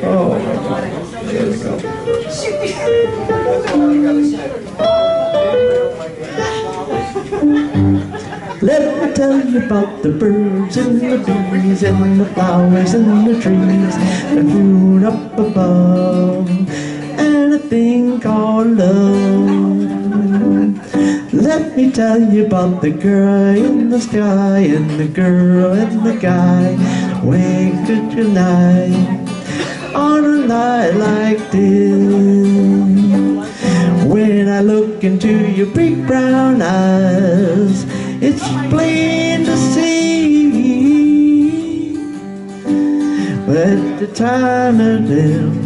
Oh, there we go. Let me tell you about the birds and the bees and the flowers and the trees, the moon up above, and a thing called love. Let me tell you about the girl in the sky and the girl and the guy wake to tonight on a night like this. When I look into your big brown eyes, it's plain to see. But the time of them,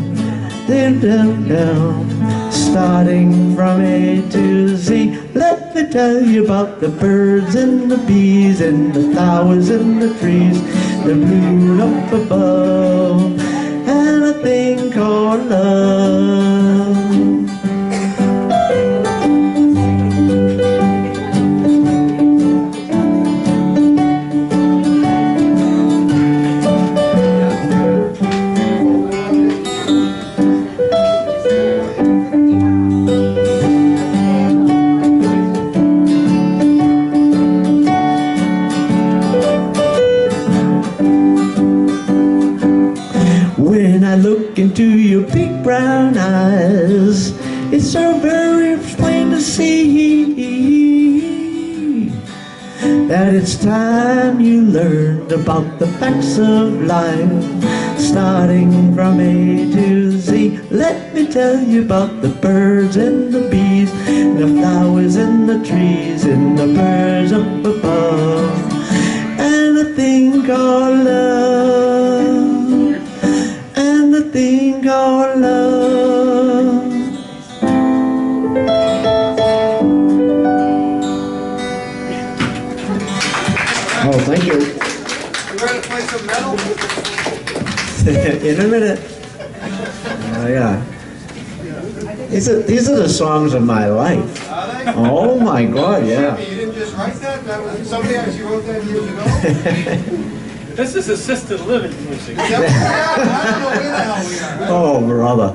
starting from A to Z. Let me tell you about the birds and the bees and the flowers and the trees, the blue up above, and a thing called love. When I look into your big brown eyes, it's so very plain to see that it's time you learned about the facts of life, starting from A to Z. Let me tell you about the birds and the bees, the flowers and the trees, and the birds up above, and a thing called love. Thing called love. Oh, thank you. You ready to play some metal? In a minute. Oh, yeah. These are the songs of my life. Oh my God, yeah. You didn't just write that? That was somebody actually wrote that years ago? This is assisted living music. I don't know where the hell we are. Oh, brother.